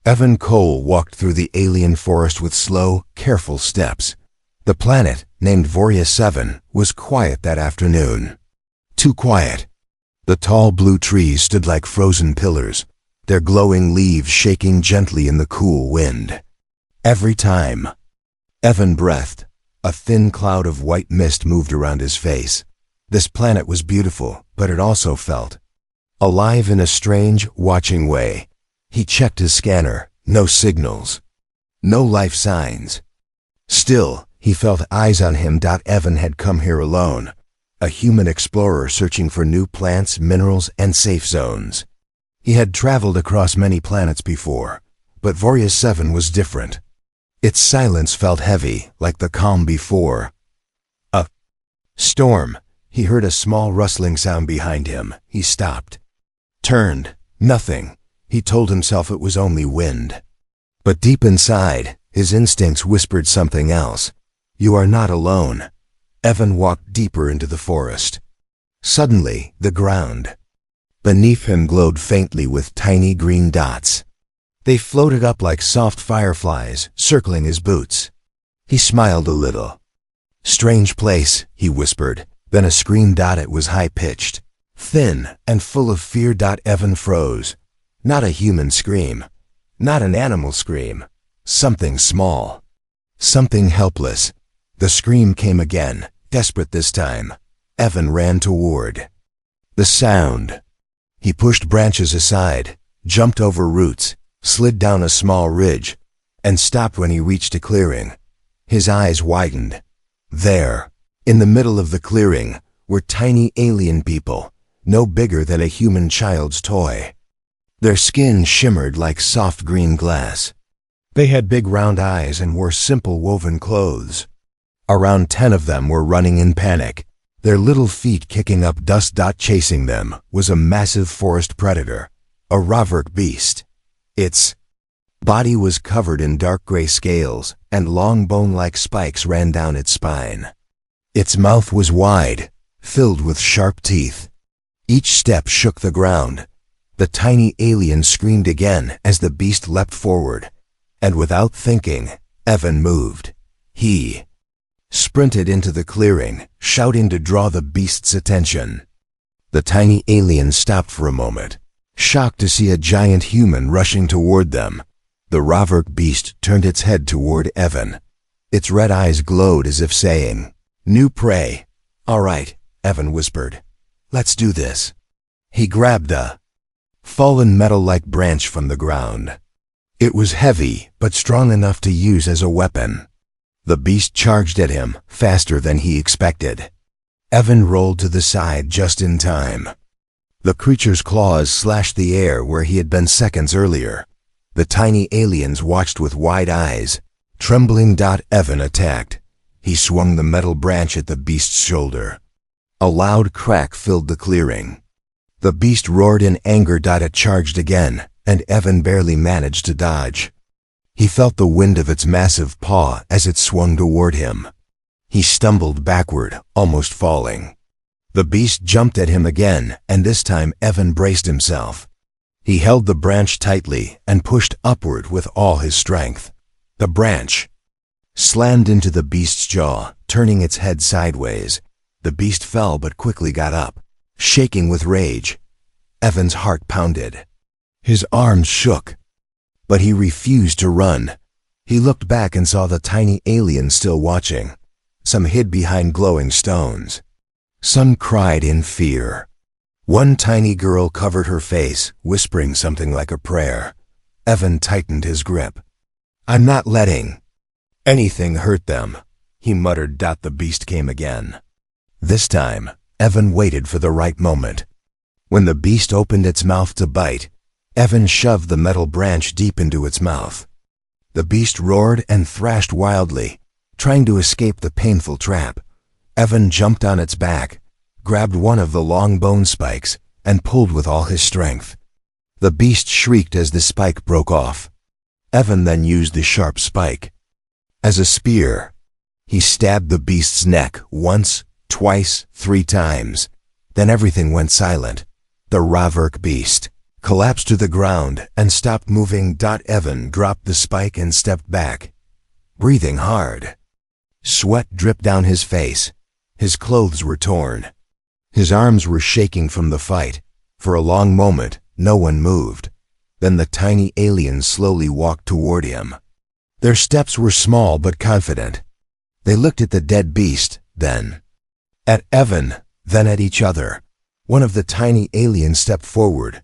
Evan Cole walked through the alien forest with slow, careful steps. The planet, named Voria 7, was quiet that afternoon. Too quiet. The tall blue trees stood like frozen pillars, their glowing leaves shaking gently in the cool wind. Every time Evan breathed, a thin cloud of white mist moved around his face. This planet was beautiful, but it also felt alive in a strange, watching way. He checked his scanner. No signals. No life signs. Still, he felt eyes on him. Evan had come here alone, a human explorer searching for new plants, minerals, and safe zones. He had traveled across many planets before, but Voria 7 was different. Its silence felt heavy, like the calm before a storm. He heard a small rustling sound behind him. He stopped. Turned. Nothing. He told himself it was only wind. But deep inside, his instincts whispered something else. You are not alone. Evan walked deeper into the forest. Suddenly, the ground beneath him glowed faintly with tiny green dots. They floated up like soft fireflies, circling his boots. He smiled a little. Strange place, he whispered. Then a scream. It was high-pitched, thin, and full of fear. Evan froze. Not a human scream. Not an animal scream. Something small. Something helpless. The scream came again, desperate this time. Evan ran toward the sound. He pushed branches aside, jumped over roots, slid down a small ridge, and stopped when he reached a clearing. His eyes widened. There, in the middle of the clearing, were tiny alien people, no bigger than a human child's toy. Their skin shimmered like soft green glass. They had big round eyes and wore simple woven clothes. Around 10 of them were running in panic, their little feet kicking up dust. Chasing them was a massive forest predator, a Ravurk beast. Its body was covered in dark gray scales, and long bone-like spikes ran down its spine. Its mouth was wide, filled with sharp teeth. Each step shook the ground. The tiny alien screamed again as the beast leapt forward, and without thinking, Evan moved. He sprinted into the clearing, shouting to draw the beast's attention. The tiny alien stopped for a moment, shocked to see a giant human rushing toward them. The Ravurk beast turned its head toward Evan. Its red eyes glowed as if saying, "New prey." "All right," Evan whispered. "Let's do this." He grabbed a fallen metal-like branch from the ground. It was heavy, but strong enough to use as a weapon. The beast charged at him, faster than he expected. Evan rolled to the side just in time. The creature's claws slashed the air where he had been seconds earlier. The tiny aliens watched with wide eyes. Trembling. Evan attacked. He swung the metal branch at the beast's shoulder. A loud crack filled the clearing. The beast roared in anger. It charged again, and Evan barely managed to dodge. He felt the wind of its massive paw as it swung toward him. He stumbled backward, almost falling. The beast jumped at him again, and this time Evan braced himself. He held the branch tightly and pushed upward with all his strength. The branch slammed into the beast's jaw, turning its head sideways. The beast fell but quickly got up, shaking with rage. Evan's heart pounded. His arms shook, but he refused to run. He looked back and saw the tiny alien still watching. Some hid behind glowing stones. Some cried in fear. One tiny girl covered her face, whispering something like a prayer. Evan tightened his grip. "I'm not letting anything hurt them," he muttered. The beast came again. This time, Evan waited for the right moment. When the beast opened its mouth to bite, Evan shoved the metal branch deep into its mouth. The beast roared and thrashed wildly, trying to escape the painful trap. Evan jumped on its back, grabbed one of the long bone spikes, and pulled with all his strength. The beast shrieked as the spike broke off. Evan then used the sharp spike as a spear. He stabbed the beast's neck once, twice, 3 times. Then everything went silent. The Ravurk beast collapsed to the ground and stopped moving. Evan dropped the spike and stepped back, breathing hard. Sweat dripped down his face. His clothes were torn. His arms were shaking from the fight. For a long moment, no one moved. Then the tiny aliens slowly walked toward him. Their steps were small but confident. They looked at the dead beast, then at Evan, then at each other. One of the tiny aliens stepped forward,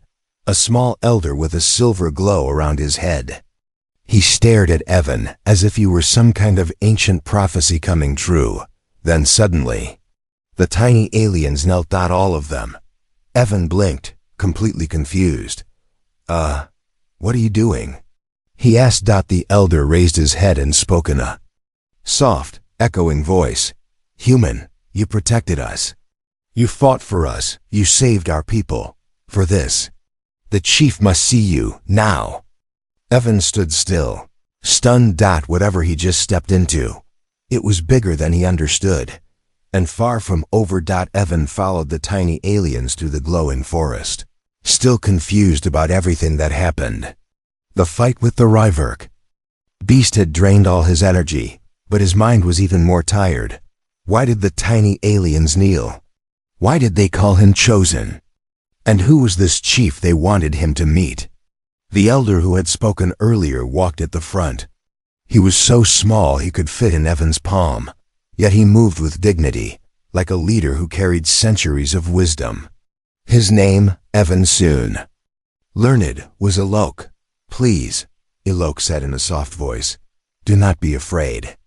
a small elder with a silver glow around his head. He stared at Evan as if he were some kind of ancient prophecy coming true. Then suddenly, the tiny aliens knelt, all of them. Evan blinked, completely confused. What are you doing?" he asked. The elder raised his head and spoke in a soft, echoing voice. "Human, you protected us. You fought for us. You saved our people. For this, the chief must see you, now." Evan stood still, stunned. Whatever he just stepped into, it was bigger than he understood, and far from over. Evan followed the tiny aliens through the glowing forest, still confused about everything that happened. The fight with the Ryverk beast had drained all his energy, but his mind was even more tired. Why did the tiny aliens kneel? Why did they call him chosen? And who was this chief they wanted him to meet? The elder who had spoken earlier walked at the front. He was so small he could fit in Evan's palm, yet he moved with dignity, like a leader who carried centuries of wisdom. His name, Evan Soon. Learned, was Alok. "Please," Alok said in a soft voice, "do not be afraid.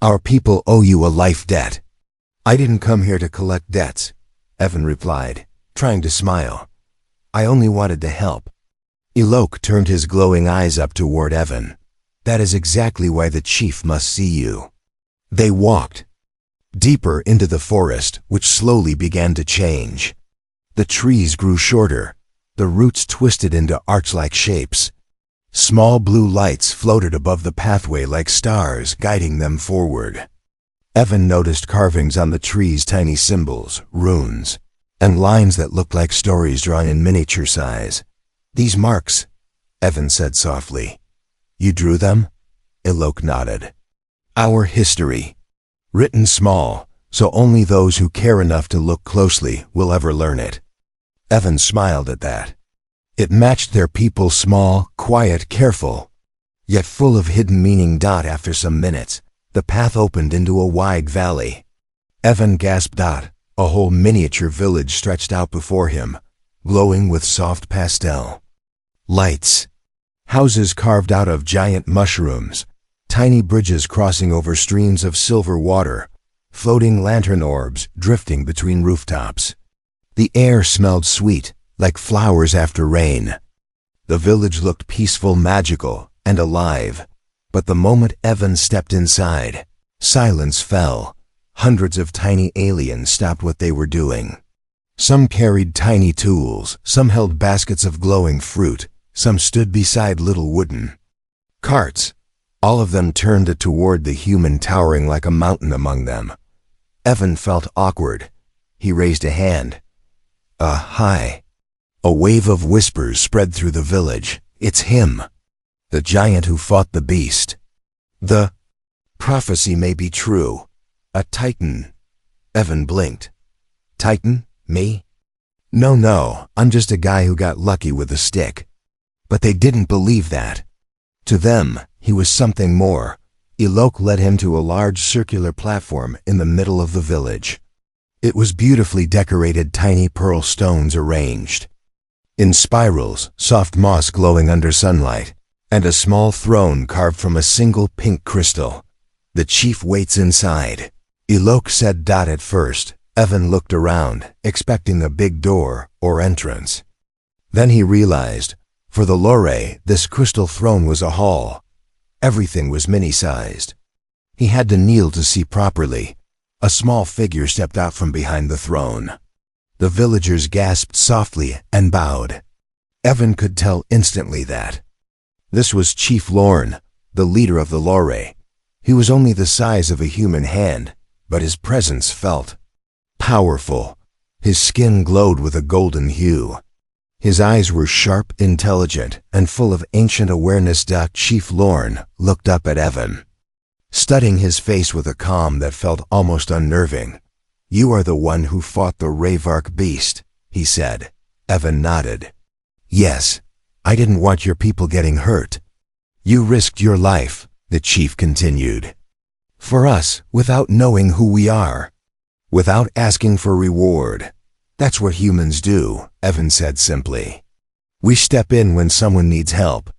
Our people owe you a life debt." "I didn't come here to collect debts," Evan replied, trying to smile. "I only wanted to help." Alok turned his glowing eyes up toward Evan. "That is exactly why the chief must see you." They walked deeper into the forest, which slowly began to change. The trees grew shorter. The roots twisted into arch-like shapes. Small blue lights floated above the pathway like stars, guiding them forward. Evan noticed carvings on the trees, tiny symbols, runes, and lines that looked like stories drawn in miniature size. "These marks," Evan said softly. "You drew them?" Alok nodded. "Our history. Written small, so only those who care enough to look closely will ever learn it." Evan smiled at that. It matched their people, small, quiet, careful, yet full of hidden meaning. After some minutes, the path opened into a wide valley. Evan gasped. A whole miniature village stretched out before him, glowing with soft pastel lights. Houses carved out of giant mushrooms, tiny bridges crossing over streams of silver water, floating lantern orbs drifting between rooftops. The air smelled sweet, like flowers after rain. The village looked peaceful, magical, and alive. But the moment Evan stepped inside, silence fell. Hundreds of tiny aliens stopped what they were doing. Some carried tiny tools, some held baskets of glowing fruit, some stood beside little wooden carts. All of them turned toward the human towering like a mountain among them. Evan felt awkward. He raised a hand. Hi." A wave of whispers spread through the village. "It's him. The giant who fought the beast. The prophecy may be true. A titan." Evan blinked. "Titan? Me? No, I'm just a guy who got lucky with a stick." But they didn't believe that. To them, he was something more. Alok led him to a large circular platform in the middle of the village. It was beautifully decorated, tiny pearl stones arranged in spirals, soft moss glowing under sunlight, and a small throne carved from a single pink crystal. "The chief waits inside," Alok said. At first, Evan looked around, expecting a big door or entrance. Then he realized, for the Lore, this crystal throne was a hall. Everything was mini-sized. He had to kneel to see properly. A small figure stepped out from behind the throne. The villagers gasped softly and bowed. Evan could tell instantly that this was Chief Lorne, the leader of the Lore. He was only the size of a human hand, but his presence felt powerful. His skin glowed with a golden hue. His eyes were sharp, intelligent, and full of ancient awareness. Chief Lorne looked up at Evan, studying his face with a calm that felt almost unnerving. "You are the one who fought the Rayvark beast," he said. Evan nodded. "Yes, I didn't want your people getting hurt. You risked your life," the chief continued, "for us without knowing who we are, without asking for reward. That's what humans do," Evan said simply. "We step in when someone needs help."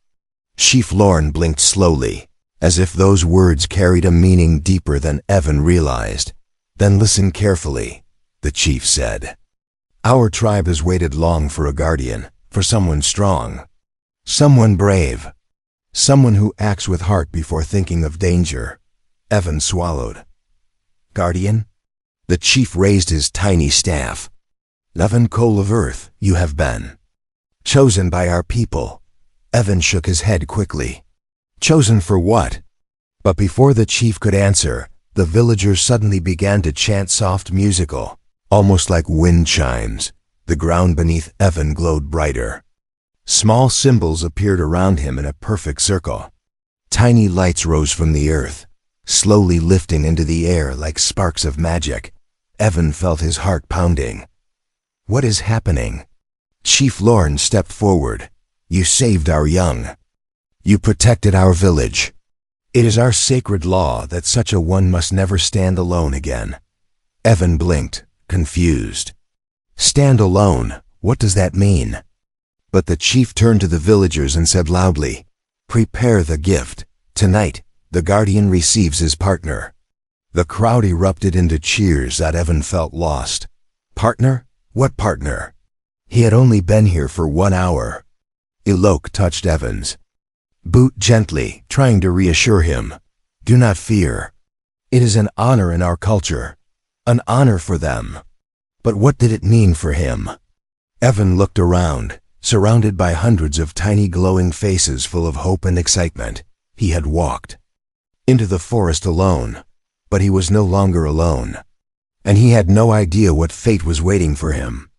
Chief Lorne blinked slowly, as if those words carried a meaning deeper than Evan realized. "Then listen carefully," the chief said. "Our tribe has waited long for a guardian, for someone strong, someone brave, someone who acts with heart before thinking of danger." Evan swallowed. "Guardian?" The chief raised his tiny staff. "Levan Coal of Earth, you have been chosen by our people." Evan shook his head quickly. "Chosen for what?" But before the chief could answer, the villagers suddenly began to chant soft musical, almost like wind chimes. The ground beneath Evan glowed brighter. Small symbols appeared around him in a perfect circle. Tiny lights rose from the earth, slowly lifting into the air like sparks of magic. Evan felt his heart pounding. "What is happening?" Chief Lorne stepped forward. "You saved our young. You protected our village. It is our sacred law that such a one must never stand alone again." Evan blinked, confused. "Stand alone? What does that mean?" But the chief turned to the villagers and said loudly, "Prepare the gift. Tonight, the guardian receives his partner." The crowd erupted into cheers that Evan felt lost. Partner? What partner? He had only been here for 1 hour. Elok touched Evan's boot gently, trying to reassure him. "Do not fear. It is an honor in our culture. An honor for them." But what did it mean for him? Evan looked around, surrounded by hundreds of tiny glowing faces full of hope and excitement. He had walked into the forest alone, but he was no longer alone, and he had no idea what fate was waiting for him.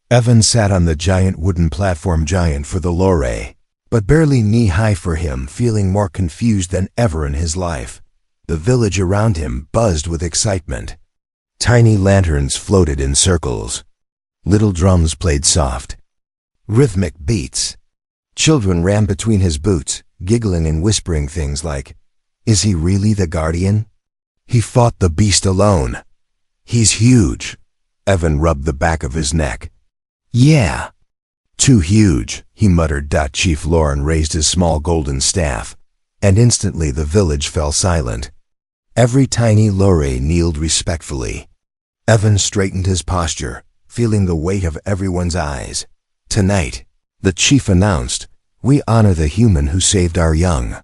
Evan sat on the giant wooden platform, giant for the Lore, but barely knee-high for him, feeling more confused than ever in his life. The village around him buzzed with excitement. Tiny lanterns floated in circles. Little drums played soft, rhythmic beats. Children ran between his boots, giggling and whispering things like, "Is he really the guardian? He fought the beast alone. He's huge." Evan rubbed the back of his neck. "Yeah. Too huge," he muttered. Chief Lorne raised his small golden staff, and instantly the village fell silent. Every tiny Lore kneeled respectfully. Evan straightened his posture, feeling the weight of everyone's eyes. "Tonight," the chief announced, "we honor the human who saved our young.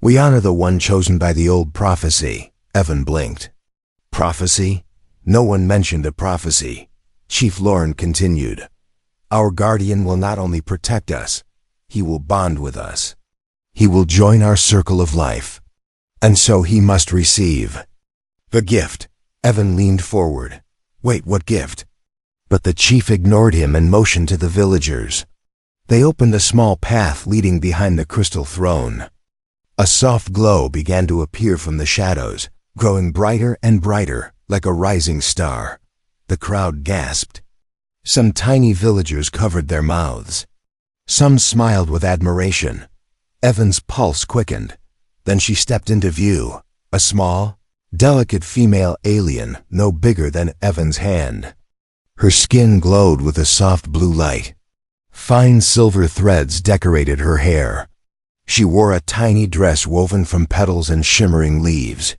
We honor the one chosen by the old prophecy." Evan blinked. "Prophecy? No one mentioned a prophecy." Chief Lorne continued, "Our guardian will not only protect us, he will bond with us. He will join our circle of life. And so he must receive the gift." Evan leaned forward. "Wait, what gift?" But the chief ignored him and motioned to the villagers. They opened a small path leading behind the crystal throne. A soft glow began to appear from the shadows, growing brighter and brighter, like a rising star. The crowd gasped. Some tiny villagers covered their mouths. Some smiled with admiration. Evan's pulse quickened. Then she stepped into view, a small, delicate female alien no bigger than Evan's hand. Her skin glowed with a soft blue light. Fine silver threads decorated her hair. She wore a tiny dress woven from petals and shimmering leaves.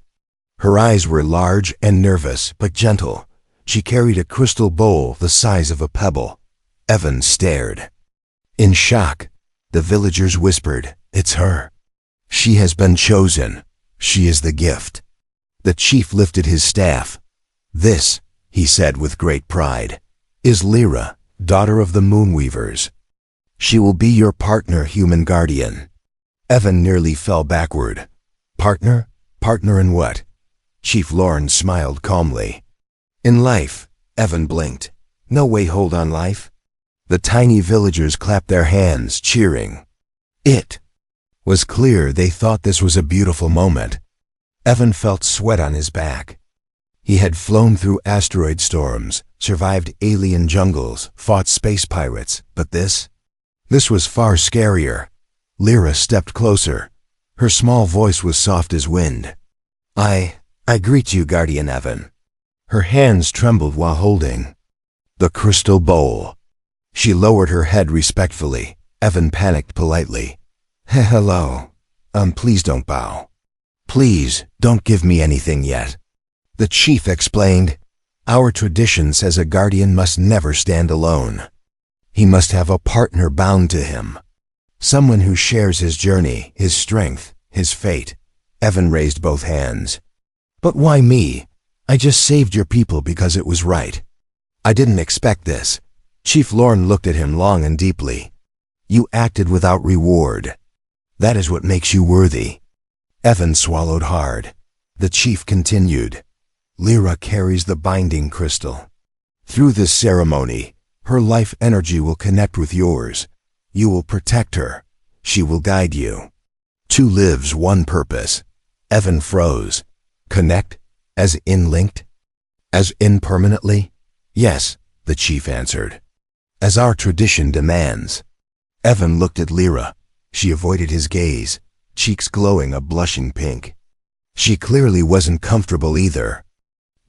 Her eyes were large and nervous, but gentle. She carried a crystal bowl the size of a pebble. Evan stared. In shock, the villagers whispered, "It's her. She has been chosen. She is the gift." The chief lifted his staff. "This," he said with great pride, "is Lyra, daughter of the Moonweavers. She will be your partner, human guardian." Evan nearly fell backward. "Partner? Partner in what?" Chief Lorne smiled calmly. "In life." Evan blinked. "No way hold on life?" The tiny villagers clapped their hands, cheering. It was clear they thought this was a beautiful moment. Evan felt sweat on his back. He had flown through asteroid storms, survived alien jungles, fought space pirates, but this was far scarier. Lyra stepped closer. Her small voice was soft as wind. I greet you, Guardian Evan. Her hands trembled while holding the crystal bowl. She lowered her head respectfully. Evan panicked politely. Hello. Please don't bow. Please, don't give me anything yet. The chief explained, our tradition says a guardian must never stand alone. He must have a partner bound to him. Someone who shares his journey, his strength, his fate. Evan raised both hands. But why me? I just saved your people because it was right. I didn't expect this. Chief Lorne looked at him long and deeply. You acted without reward. That is what makes you worthy. Evan swallowed hard. The chief continued. Lyra carries the binding crystal. Through this ceremony, her life energy will connect with yours. You will protect her. She will guide you. Two lives, one purpose. Evan froze. Connect? As in linked? As in permanently? Yes, the chief answered. As our tradition demands. Evan looked at Lyra. She avoided his gaze, cheeks glowing a blushing pink. She clearly wasn't comfortable either.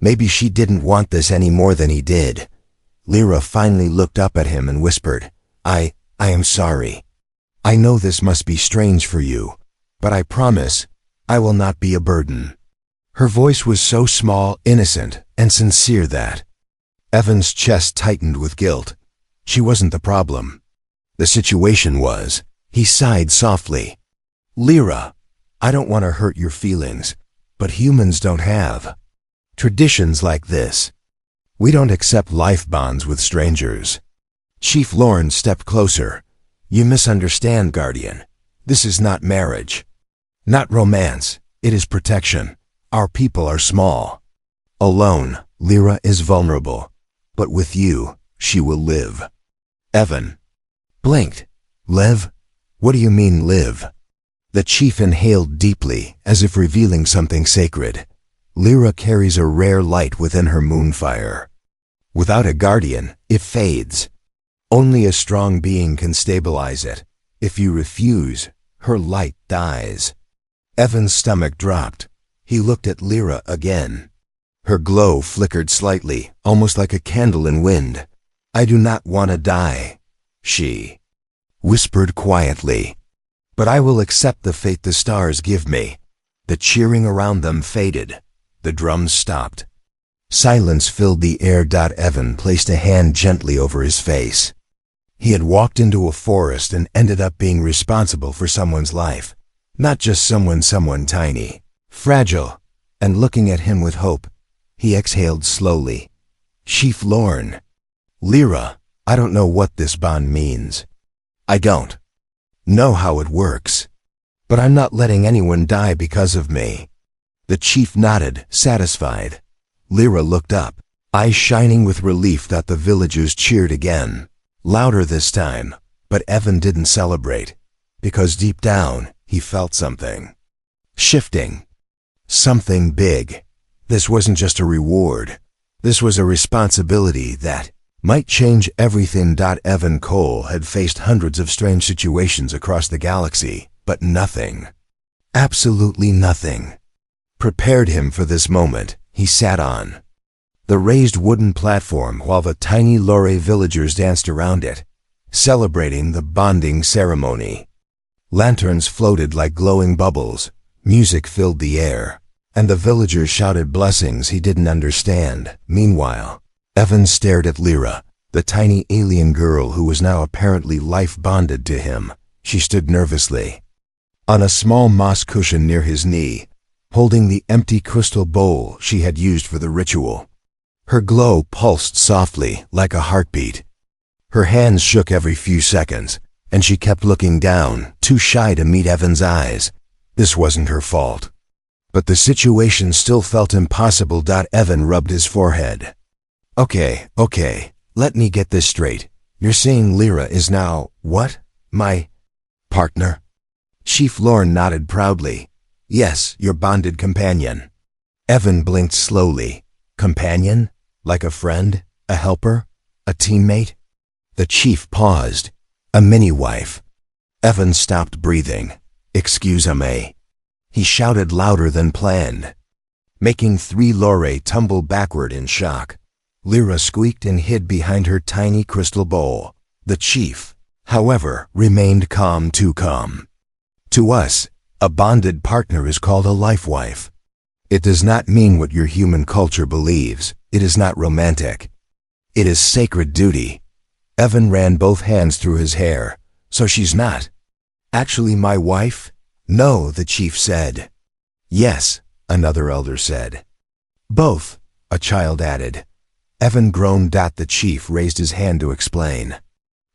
Maybe she didn't want this any more than he did. Lyra finally looked up at him and whispered, I am sorry. I know this must be strange for you, but I promise I will not be a burden. Her voice was so small, innocent, and sincere that Evan's chest tightened with guilt. She wasn't the problem. The situation was. He sighed softly. Lyra, I don't want to hurt your feelings, but humans don't have traditions like this. We don't accept life bonds with strangers. Chief Lorne stepped closer. You misunderstand, Guardian. This is not marriage. Not romance. It is protection. Our people are small. Alone, Lyra is vulnerable. But with you, she will live. Evan blinked. Live? What do you mean, live? The chief inhaled deeply, as if revealing something sacred. Lyra carries a rare light within her moonfire. Without a guardian, it fades. Only a strong being can stabilize it. If you refuse, her light dies. Evan's stomach dropped. He looked at Lyra again. Her glow flickered slightly, almost like a candle in wind. I do not want to die, she whispered quietly. But I will accept the fate the stars give me. The cheering around them faded. The drums stopped. Silence filled the air. Evan placed a hand gently over his face. He had walked into a forest and ended up being responsible for someone's life. Not just someone tiny, fragile, and looking at him with hope, he exhaled slowly. Chief Lorne. Lyra, I don't know what this bond means. I don't know how it works. But I'm not letting anyone die because of me. The chief nodded, satisfied. Lyra looked up, eyes shining with relief. The villagers cheered again. Louder this time, but Evan didn't celebrate. Because deep down, he felt something shifting. Something big. This wasn't just a reward. This was a responsibility that might change everything. Evan Cole had faced hundreds of strange situations across the galaxy, but nothing, absolutely nothing, prepared him for this moment. He sat on the raised wooden platform while the tiny Lore villagers danced around it, celebrating the bonding ceremony. Lanterns floated like glowing bubbles, music filled the air, and the villagers shouted blessings he didn't understand. Meanwhile, Evan stared at Lyra, the tiny alien girl who was now apparently life-bonded to him. She stood nervously on a small moss cushion near his knee, holding the empty crystal bowl she had used for the ritual. Her glow pulsed softly, like a heartbeat. Her hands shook every few seconds, and she kept looking down, too shy to meet Evan's eyes. This wasn't her fault. But the situation still felt impossible. Evan rubbed his forehead. Okay, let me get this straight. You're saying Lyra is now, what? My partner? Chief Lorne nodded proudly. Yes, your bonded companion. Evan blinked slowly. Companion? Like a friend? A helper? A teammate? The chief paused. A mini-wife. Evan stopped breathing. Excuse-me. He shouted louder than planned, making 3 Lore tumble backward in shock. Lyra squeaked and hid behind her tiny crystal bowl. The chief, however, remained calm, too calm. To us, a bonded partner is called a life-wife. It does not mean what your human culture believes. It is not romantic. It is sacred duty. Evan ran both hands through his hair. So she's not actually my wife? No, the chief said. Yes, another elder said. Both, a child added. Evan groaned. The chief raised his hand to explain.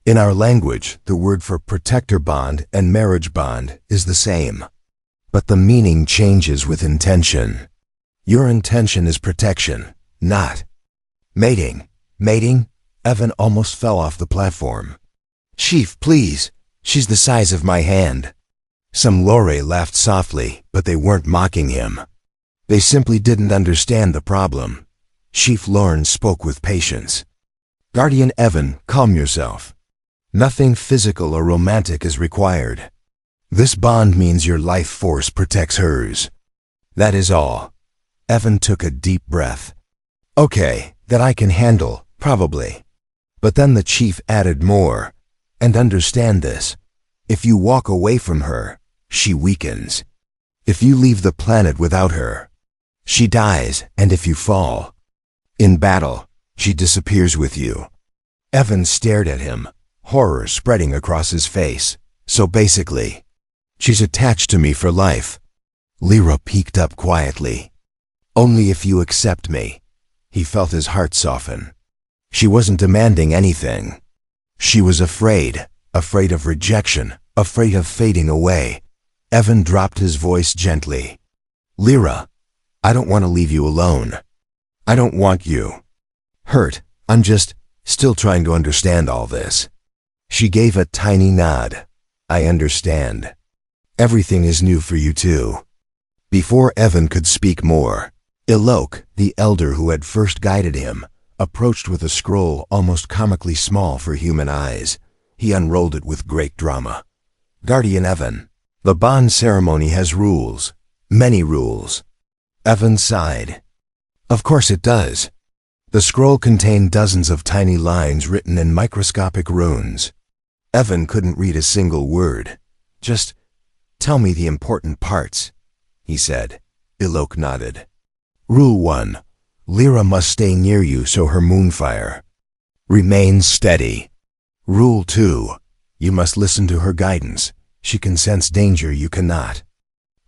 In our language, the word for protector bond and marriage bond is the same. But the meaning changes with intention. Your intention is protection, not mating. Mating? Evan almost fell off the platform. Chief, please. She's the size of my hand. Some Lore laughed softly, but they weren't mocking him. They simply didn't understand the problem. Chief Lorne spoke with patience. Guardian Evan, calm yourself. Nothing physical or romantic is required. This bond means your life force protects hers. That is all. Evan took a deep breath. Okay, that I can handle, probably. But then the chief added more. And understand this. If you walk away from her, she weakens. If you leave the planet without her, she dies, and if you fall in battle, she disappears with you. Evan stared at him, horror spreading across his face. So basically, she's attached to me for life. Lyra peeked up quietly. Only if you accept me. He felt his heart soften. She wasn't demanding anything. She was afraid of rejection, afraid of fading away. Evan dropped his voice gently. Lyra, I don't want to leave you alone. I don't want you hurt. I'm just still trying to understand all this. She gave a tiny nod. I understand. Everything is new for you too. Before Evan could speak more, Ilok, the elder who had first guided him, approached with a scroll almost comically small for human eyes. He unrolled it with great drama. Guardian Evan, the bond ceremony has rules. Many rules. Evan sighed. Of course it does. The scroll contained dozens of tiny lines written in microscopic runes. Evan couldn't read a single word. Just tell me the important parts, he said. Ilok nodded. Rule 1. Lyra must stay near you so her moonfire remains steady. Rule 2. You must listen to her guidance. She can sense danger you cannot.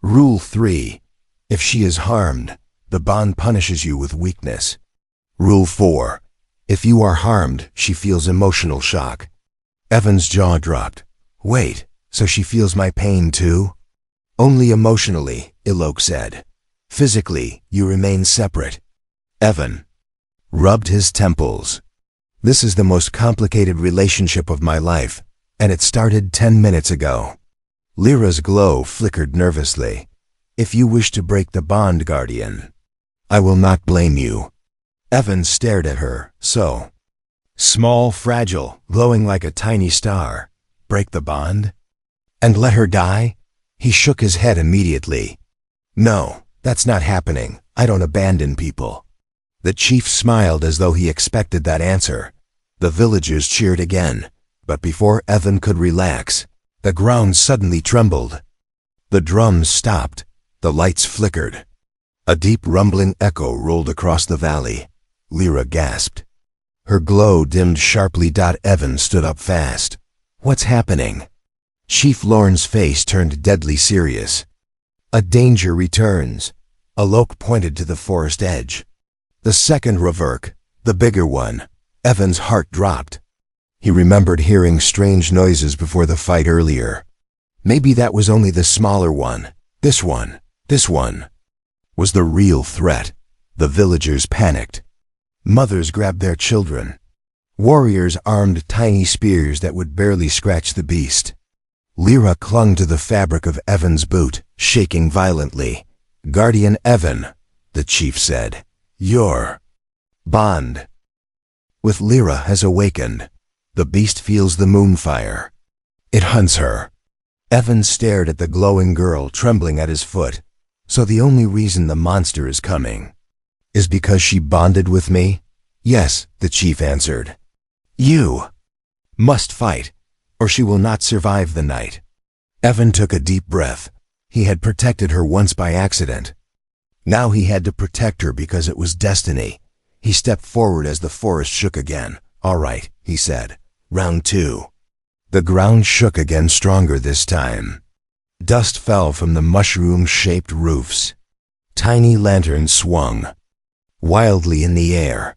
Rule 3. If she is harmed, the bond punishes you with weakness. Rule 4. If you are harmed, she feels emotional shock. Evan's jaw dropped. Wait, so she feels my pain too? Only emotionally, Ilok said. Physically, you remain separate. Evan rubbed his temples. This is the most complicated relationship of my life, and it started 10 minutes ago. Lyra's glow flickered nervously. If you wish to break the bond, Guardian, I will not blame you. Evan stared at her. So small, fragile, glowing like a tiny star. Break the bond? And let her die? He shook his head immediately. No, that's not happening. I don't abandon people. The chief smiled as though he expected that answer. The villagers cheered again, but before Evan could relax, the ground suddenly trembled. The drums stopped. The lights flickered. A deep rumbling echo rolled across the valley. Lyra gasped. Her glow dimmed sharply. Evan stood up fast. What's happening? Chief Lorne's face turned deadly serious. A danger returns. Alok pointed to the forest edge. The second reverk, the bigger one. Evan's heart dropped. He remembered hearing strange noises before the fight earlier. Maybe that was only the smaller one. This one was the real threat. The villagers panicked. Mothers grabbed their children. Warriors armed tiny spears that would barely scratch the beast. Lyra clung to the fabric of Evan's boot, shaking violently. "Guardian Evan," the chief said, "your bond with Lyra has awakened. The beast feels the moonfire. It hunts her." Evan stared at the glowing girl trembling at his foot. "So the only reason the monster is coming is because she bonded with me?" "Yes," the chief answered. "You must fight, or she will not survive the night." Evan took a deep breath. He had protected her once by accident. Now he had to protect her because it was destiny. He stepped forward as the forest shook again. "All right," he said. "Round 2. The ground shook again, stronger this time. Dust fell from the mushroom-shaped roofs. Tiny lanterns swung wildly in the air.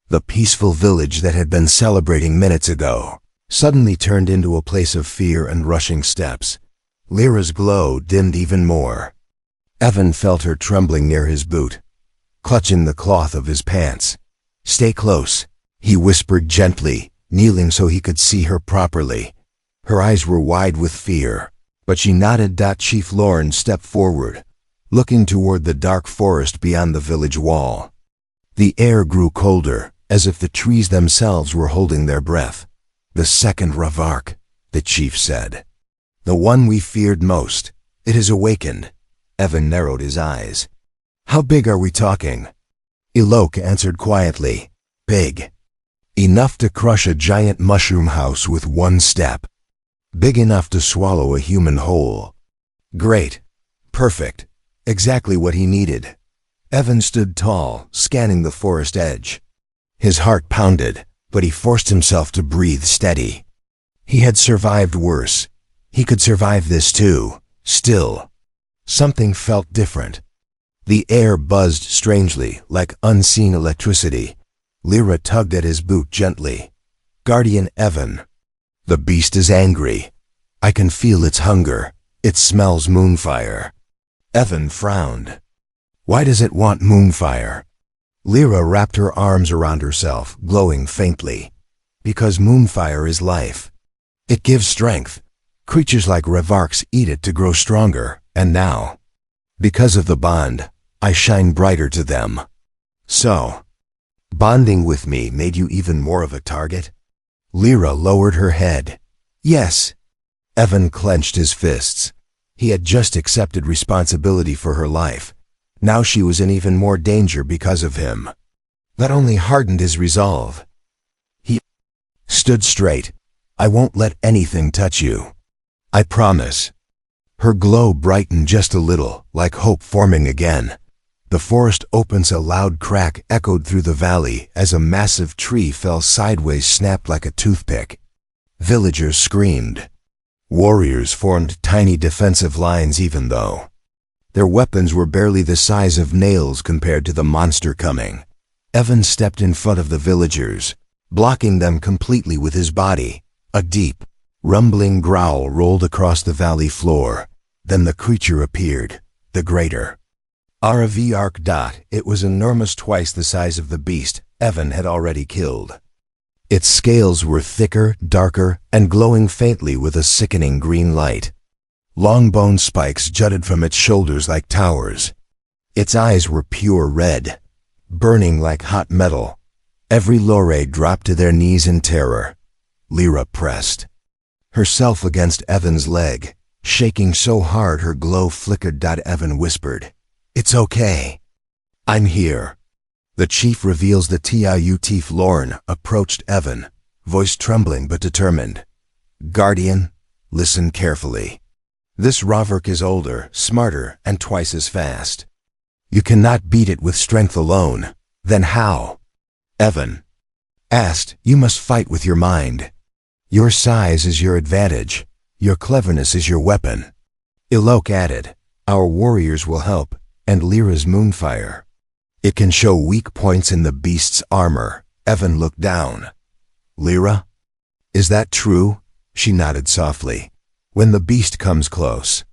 The peaceful village that had been celebrating minutes ago suddenly turned into a place of fear and rushing steps. Lyra's glow dimmed even more. Evan felt her trembling near his boot, clutching the cloth of his pants. "Stay close," he whispered gently, kneeling so he could see her properly. Her eyes were wide with fear, but she nodded. Chief Lorne stepped forward, looking toward the dark forest beyond the village wall. The air grew colder, as if the trees themselves were holding their breath. "The second Ravark," the chief said. "The one we feared most. It has awakened." Evan narrowed his eyes. "How big are we talking?" Ilok answered quietly. "Big. Enough to crush a giant mushroom house with one step. Big enough to swallow a human whole." "Great. Perfect. Exactly what he needed." Evan stood tall, scanning the forest edge. His heart pounded, but he forced himself to breathe steady. He had survived worse. He could survive this too. Still, something felt different. The air buzzed strangely, like unseen electricity. Lyra tugged at his boot gently. "Guardian Evan, the beast is angry. I can feel its hunger. It smells moonfire." Evan frowned. "Why does it want moonfire?" Lyra wrapped her arms around herself, glowing faintly. "Because moonfire is life. It gives strength. Creatures like Ravarks eat it to grow stronger, and now, because of the bond, I shine brighter to them." "So, bonding with me made you even more of a target?" Lyra lowered her head. "Yes." Evan clenched his fists. He had just accepted responsibility for her life. Now she was in even more danger because of him. That only hardened his resolve. He stood straight. "I won't let anything touch you. I promise." Her glow brightened just a little, like hope forming again. The forest opens. A loud crack echoed through the valley as a massive tree fell sideways, snapped like a toothpick. Villagers screamed. Warriors formed tiny defensive lines, even though their weapons were barely the size of nails compared to the monster coming. Evan stepped in front of the villagers, blocking them completely with his body. A deep, rumbling growl rolled across the valley floor. Then the creature appeared, the greater Ravark. It was enormous, twice the size of the beast Evan had already killed. Its scales were thicker, darker, and glowing faintly with a sickening green light. Long bone spikes jutted from its shoulders like towers. Its eyes were pure red, burning like hot metal. Every Lore dropped to their knees in terror. Lyra pressed herself against Evan's leg, shaking so hard her glow flickered. Evan whispered, "It's okay. I'm here." The chief reveals the Tiaf Lorne approached Evan, voice trembling but determined. "Guardian, listen carefully. This Ravark is older, smarter, and twice as fast. You cannot beat it with strength alone." "Then how?" Evan asked. "You must fight with your mind. Your size is your advantage. Your cleverness is your weapon." Ilok added, "Our warriors will help, and Lyra's moonfire. It can show weak points in the beast's armor." Evan looked down. "Lyra? Is that true?" She nodded softly. "When the beast comes close,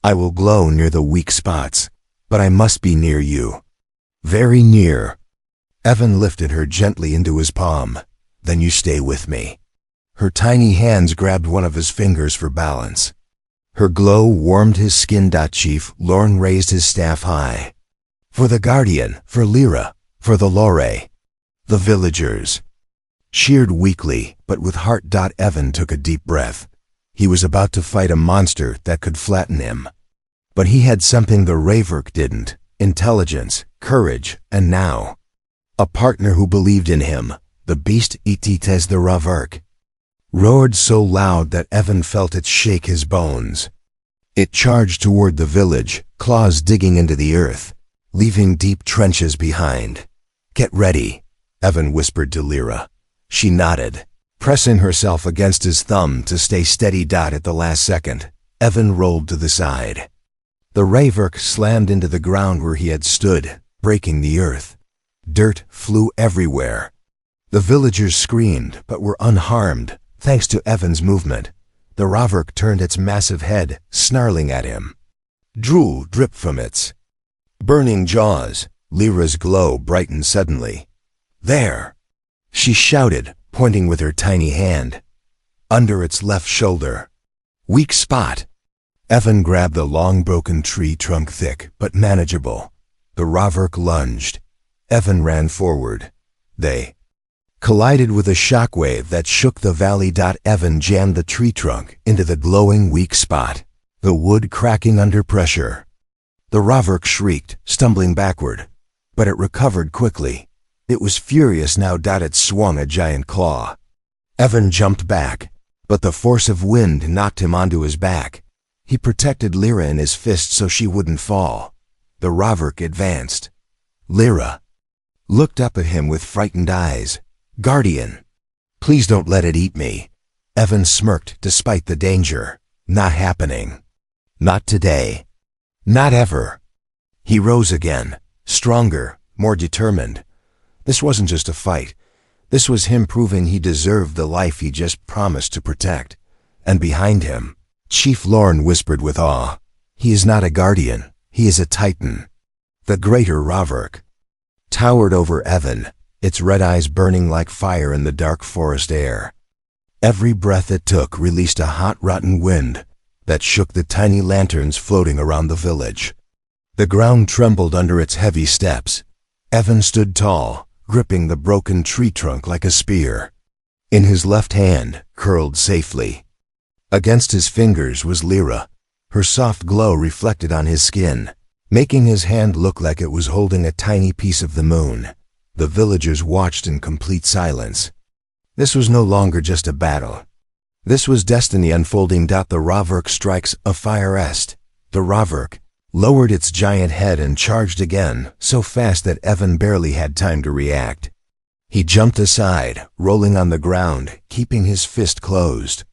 I will glow near the weak spots, but I must be near you. Very near." Evan lifted her gently into his palm. Then you stay with me." Her tiny hands grabbed one of his fingers for balance. Her glow warmed his skin. Chief Lorne raised his staff high. "For the Guardian, for Lyra, for the Lore, the villagers." Sheared weakly, but with heart. Evan took a deep breath. He was about to fight a monster that could flatten him. But he had something the Raverk didn't: intelligence, courage, and now a partner who believed in him. The beast Itites the Raverk roared so loud that Evan felt it shake his bones. It charged toward the village, claws digging into the earth, leaving deep trenches behind. "Get ready," Evan whispered to Lyra. She nodded, pressing herself against his thumb to stay steady. At the last second, Evan rolled to the side. The Raverk slammed into the ground where he had stood, breaking the earth. Dirt flew everywhere. The villagers screamed, but were unharmed, thanks to Evan's movement. The Raverk turned its massive head, snarling at him. Drool dripped from its burning jaws. Lyra's glow brightened suddenly. "There!" she shouted, pointing with her tiny hand. Under its left shoulder. "Weak spot." Evan grabbed the long broken tree trunk, thick but manageable. The Raverk lunged. Evan ran forward. They collided with a shockwave that shook the valley. Evan jammed the tree trunk into the glowing weak spot, the wood cracking under pressure. The Raverk shrieked, stumbling backward, but it recovered quickly. It was furious now. It swung a giant claw. Evan jumped back, but the force of wind knocked him onto his back. He protected Lyra in his fist so she wouldn't fall. The Raverk advanced. Lyra looked up at him with frightened eyes. "Guardian, please don't let it eat me." Evan smirked despite the danger. "Not happening. Not today. Not ever." He rose again, stronger, more determined. This wasn't just a fight. This was him proving he deserved the life he just promised to protect. And behind him, Chief Lorne whispered with awe, "He is not a guardian. He is a titan." The greater Raverk towered over Evan, its red eyes burning like fire in the dark forest air. Every breath it took released a hot, rotten wind that shook the tiny lanterns floating around the village. The ground trembled under its heavy steps. Evan stood tall, gripping the broken tree trunk like a spear. In his left hand, curled safely against his fingers, was Lyra. Her soft glow reflected on his skin, making his hand look like it was holding a tiny piece of the moon. The villagers watched in complete silence. This was no longer just a battle. This was destiny unfolding. The Raverk strikes a fire est. The Raverk lowered its giant head and charged again, so fast that Evan barely had time to react. He jumped aside, rolling on the ground, keeping his fist closed.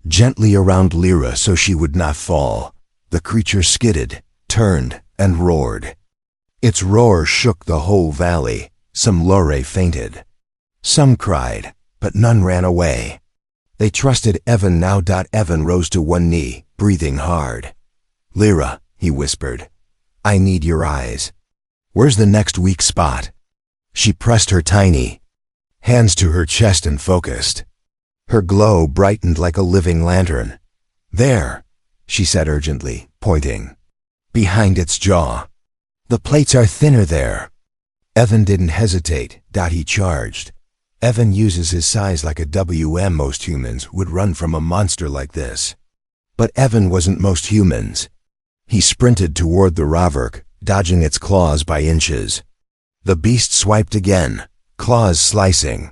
Gently around Lyra so she would not fall. The creature skidded, turned, and roared. Its roar shook the whole valley. Some Lore fainted. Some cried, but none ran away. They trusted Evan now. Evan rose to one knee, breathing hard. "Lyra," he whispered, "I need your eyes. Where's the next weak spot?" She pressed her tiny hands to her chest and focused. Her glow brightened like a living lantern. "There," she said urgently, pointing. "Behind its jaw. The plates are thinner there." Evan didn't hesitate. He charged. Evan uses his size like a WM. Most humans would run from a monster like this. But Evan wasn't most humans. He sprinted toward the Raverk, dodging its claws by inches. The beast swiped again, claws slicing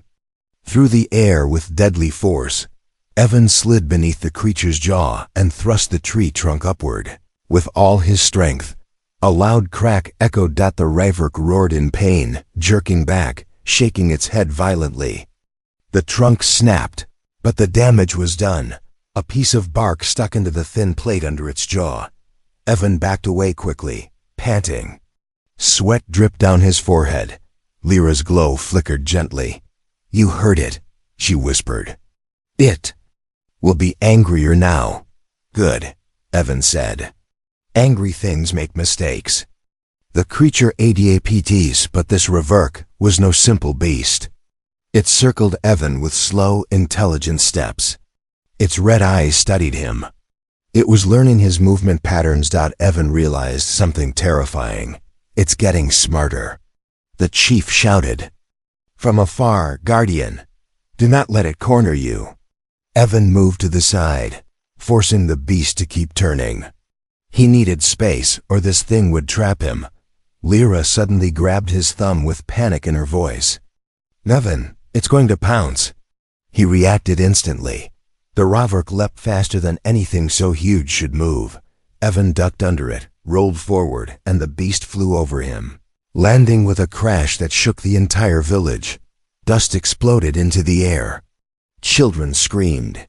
through the air with deadly force. Evan slid beneath the creature's jaw and thrust the tree trunk upward. With all his strength, a loud crack echoed. The Raverk roared in pain, jerking back, shaking its head violently. The trunk snapped, but the damage was done. A piece of bark stuck into the thin plate under its jaw. Evan backed away quickly, panting. Sweat dripped down his forehead. Lyra's glow flickered gently. "You heard it," she whispered. "It will be angrier now." "Good," Evan said. "Angry things make mistakes." The creature adapts, but this Raverk was no simple beast. It circled Evan with slow, intelligent steps. Its red eyes studied him. It was learning his movement patterns. Evan realized something terrifying. It's getting smarter. The chief shouted. From afar, Guardian. Do not let it corner you. Evan moved to the side, forcing the beast to keep turning. He needed space, or this thing would trap him. Lyra suddenly grabbed his thumb with panic in her voice. Evan, it's going to pounce. He reacted instantly. The Ravok leapt faster than anything so huge should move. Evan ducked under it, rolled forward, and the beast flew over him, landing with a crash that shook the entire village. Dust exploded into the air. Children screamed.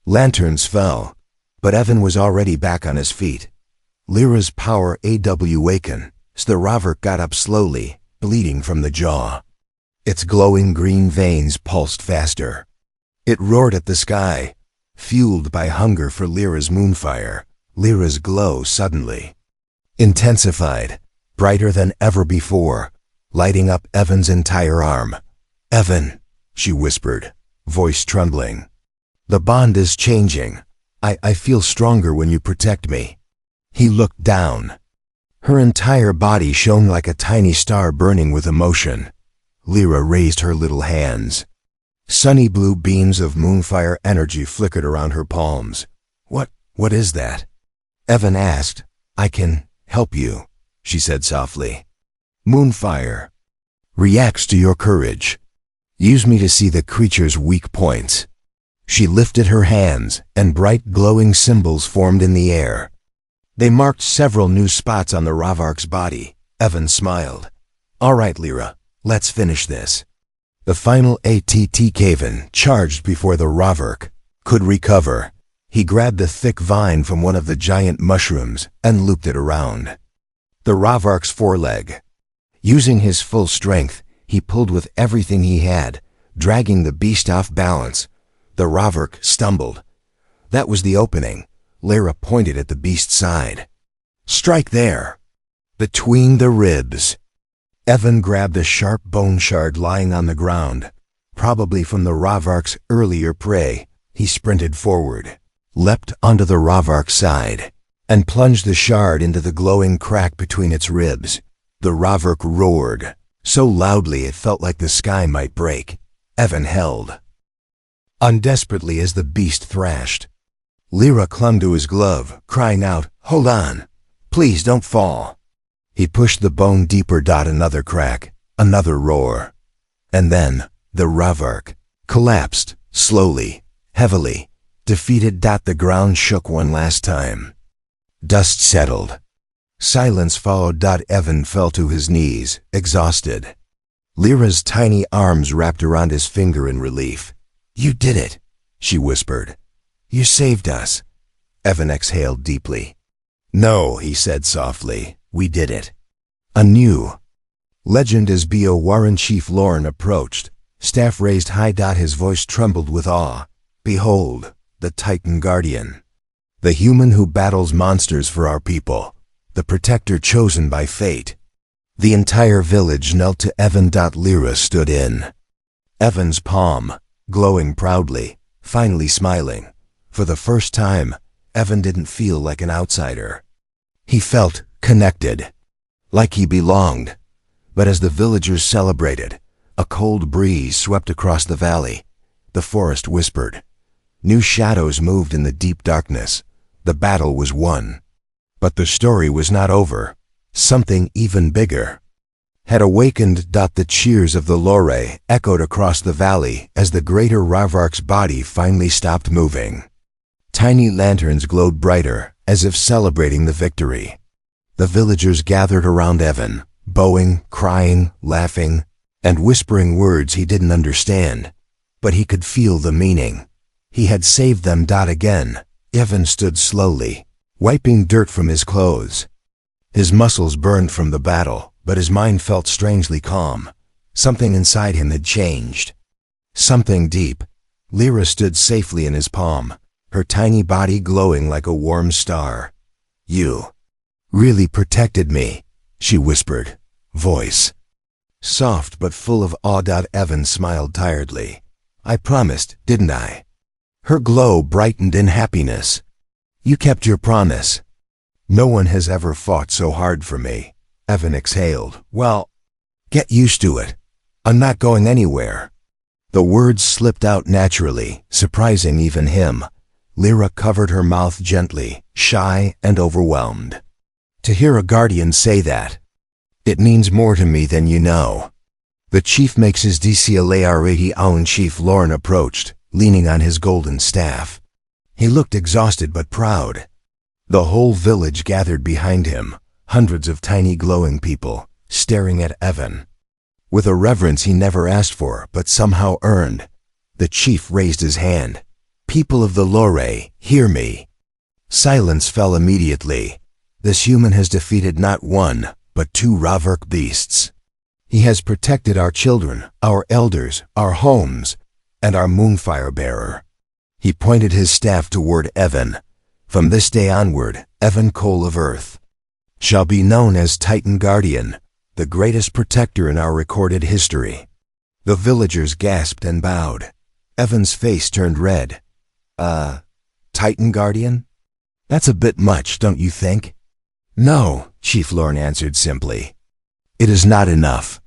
Lanterns fell, but Evan was already back on his feet. Lyra's power awakened, so the Ravok got up slowly, bleeding from the jaw. Its glowing green veins pulsed faster. It roared at the sky, fueled by hunger for Lyra's moonfire. Lyra's glow suddenly intensified, brighter than ever before, lighting up Evan's entire arm. Evan, she whispered, voice trembling. The bond is changing. I feel stronger when you protect me. He looked down. Her entire body shone like a tiny star burning with emotion. Lyra raised her little hands. Sunny blue beams of moonfire energy flickered around her palms. What is that? Evan asked. I can help you, she said softly. Moonfire reacts to your courage. Use me to see the creature's weak points. She lifted her hands, and bright glowing symbols formed in the air. They marked several new spots on the Ravok's body. Evan smiled. All right, Lyra, let's finish this. The final ATT cave-in charged before the Ravok could recover. He grabbed the thick vine from one of the giant mushrooms and looped it around the Ravok's foreleg. Using his full strength, he pulled with everything he had, dragging the beast off balance. The Ravok stumbled. That was the opening. Lyra pointed at the beast's side. Strike there, between the ribs. Evan grabbed a sharp bone shard lying on the ground, probably from the Ravok's earlier prey. He sprinted forward, leapt onto the Ravok's side, and plunged the shard into the glowing crack between its ribs. The Ravok roared, so loudly it felt like the sky might break. Evan held on desperately as the beast thrashed. Lyra clung to his glove, crying out, Hold on! Please don't fall! He pushed the bone deeper. Another crack, another roar. And then, the Ravok collapsed, slowly, heavily, defeated. The ground shook one last time. Dust settled. Silence followed. Evan fell to his knees, exhausted. Lyra's tiny arms wrapped around his finger in relief. You did it, she whispered. You saved us. Evan exhaled deeply. No, he said softly, we did it. A new legend as B.O. Warren Chief Lorne approached, staff raised high. His voice trembled with awe. Behold, the Titan Guardian. The human who battles monsters for our people. The protector chosen by fate. The entire village knelt to Evan. Lyra stood in Evan's palm, glowing proudly, finally smiling. For the first time, Evan didn't feel like an outsider. He felt connected, like he belonged. But as the villagers celebrated, a cold breeze swept across the valley. The forest whispered. New shadows moved in the deep darkness. The battle was won. But the story was not over. Something even bigger had awakened. The cheers of the Lore echoed across the valley as the greater Ravok's body finally stopped moving. Tiny lanterns glowed brighter, as if celebrating the victory. The villagers gathered around Evan, bowing, crying, laughing, and whispering words he didn't understand. But he could feel the meaning. He had saved them. Again, Evan stood slowly, wiping dirt from his clothes. His muscles burned from the battle, but his mind felt strangely calm. Something inside him had changed. Something deep. Lyra stood safely in his palm, her tiny body glowing like a warm star. You really protected me, she whispered, voice Soft but full of awe. Evan smiled tiredly. I promised, didn't I? Her glow brightened in happiness. You kept your promise. No one has ever fought so hard for me. Evan exhaled. Well, get used to it. I'm not going anywhere. The words slipped out naturally, surprising even him. Lyra covered her mouth gently, shy and overwhelmed. To hear a guardian say that, it means more to me than you know. The chief makes his DCLAR own. Chief Lorne approached, leaning on his golden staff. He looked exhausted but proud. The whole village gathered behind him, hundreds of tiny glowing people, staring at Evan. With a reverence he never asked for but somehow earned, the chief raised his hand. People of the Lore, hear me. Silence fell immediately. This human has defeated not one, but 2 Ravurk beasts. He has protected our children, our elders, our homes, and our moonfire bearer. He pointed his staff toward Evan. From this day onward, Evan Cole of Earth shall be known as Titan Guardian, the greatest protector in our recorded history. The villagers gasped and bowed. Evan's face turned red. Titan Guardian? That's a bit much, don't you think? No, Chief Lorne answered simply. It is not enough.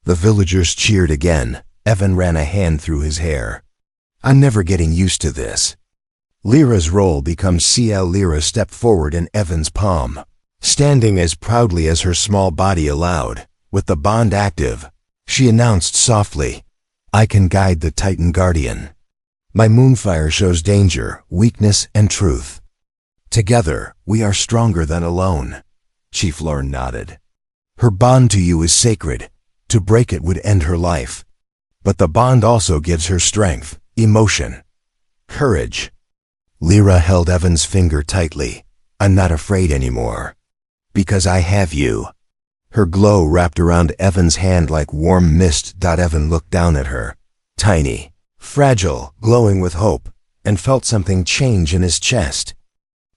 The villagers cheered again. Evan ran a hand through his hair. I'm never getting used to this. Lyra's role becomes CL. Lyra stepped forward in Evan's palm, standing as proudly as her small body allowed. With the bond active, she announced softly, I can guide the Titan Guardian. My moonfire shows danger, weakness, and truth. Together, we are stronger than alone. Chief Lorne nodded. Her bond to you is sacred. To break it would end her life. But the bond also gives her strength, emotion, courage. Lyra held Evan's finger tightly. I'm not afraid anymore. Because I have you. Her glow wrapped around Evan's hand like warm mist. Evan looked down at her, tiny, fragile, glowing with hope, and felt something change in his chest.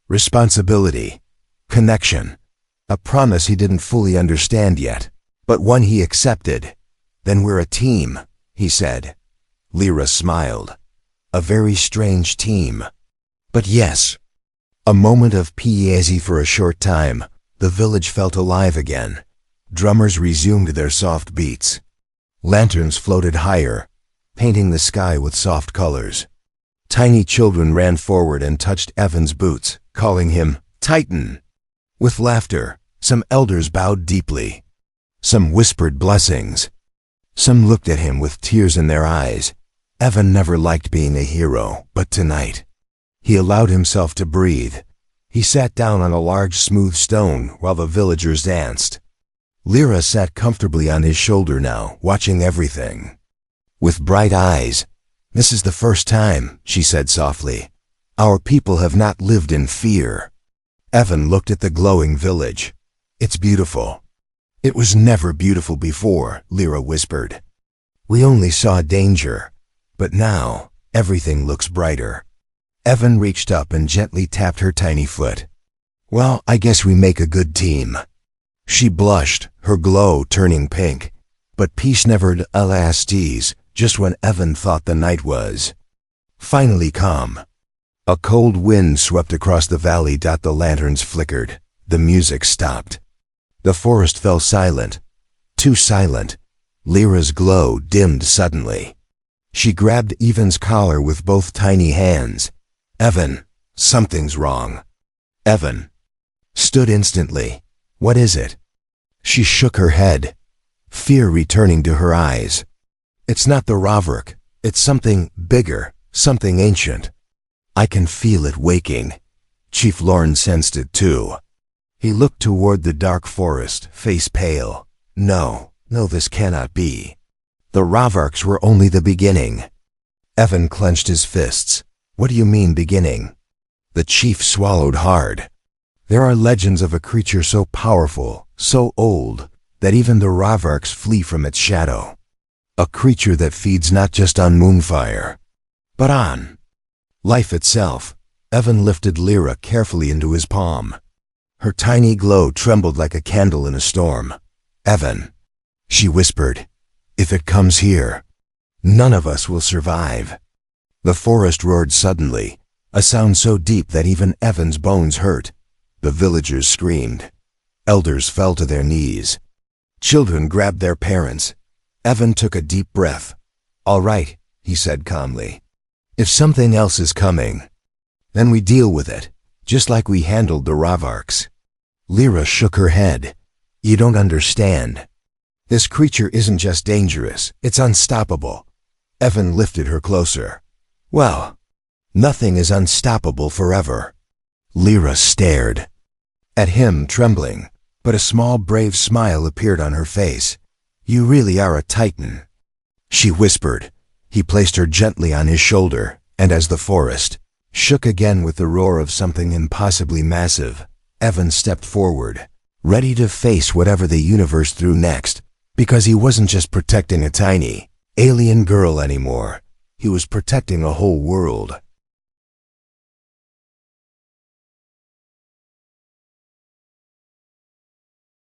Responsibility, connection, a promise he didn't fully understand yet, but one he accepted. Then we're a team, he said. Lyra smiled. A very strange team. But yes. A moment of piety. For a short time, the village felt alive again. Drummers resumed their soft beats. Lanterns floated higher, painting the sky with soft colors. Tiny children ran forward and touched Evan's boots, calling him Titan. With laughter, some elders bowed deeply. Some whispered blessings. Some looked at him with tears in their eyes. Evan never liked being a hero, but tonight, he allowed himself to breathe. He sat down on a large smooth stone while the villagers danced. Lyra sat comfortably on his shoulder now, watching everything. With bright eyes, this is the first time, she said softly. Our people have not lived in fear. Evan looked at the glowing village. It's beautiful. It was never beautiful before, Lyra whispered. We only saw danger, but now everything looks brighter. Evan reached up and gently tapped her tiny foot. Well, I guess we make a good team. She blushed, her glow turning pink. But peace never lasted, just when Evan thought the night was finally calm. A cold wind swept across the valley. The lanterns flickered. The music stopped. The forest fell silent. Too silent. Lyra's glow dimmed suddenly. She grabbed Evan's collar with both tiny hands. Evan, something's wrong. Evan stood instantly. What is it? She shook her head, fear returning to her eyes. It's not the Ravurk. It's something bigger, something ancient. I can feel it waking. Chief Lorne sensed it too. He looked toward the dark forest, face pale. No, this cannot be. The Ravurks were only the beginning. Evan clenched his fists. What do you mean, beginning? The chief swallowed hard. There are legends of a creature so powerful, so old, that even the Ravurks flee from its shadow. A creature that feeds not just on moonfire, but on life itself. Evan lifted Lyra carefully into his palm. Her tiny glow trembled like a candle in a storm. Evan, She whispered, "If it comes here, none of us will survive." The forest roared suddenly, a sound so deep that even Evan's bones hurt. The villagers screamed. Elders fell to their knees. Children grabbed their parents. Evan took a deep breath. "All right," he said calmly. "If something else is coming, then we deal with it, just like we handled the Ravarks." Lyra shook her head. "You don't understand. This creature isn't just dangerous, it's unstoppable." Evan lifted her closer. "Well, nothing is unstoppable forever." Lyra stared at him, trembling, but a small brave smile appeared on her face. "You really are a titan," she whispered. He placed her gently on his shoulder, and as the forest shook again with the roar of something impossibly massive, Evan stepped forward, ready to face whatever the universe threw next, because he wasn't just protecting a tiny, alien girl anymore. He was protecting a whole world.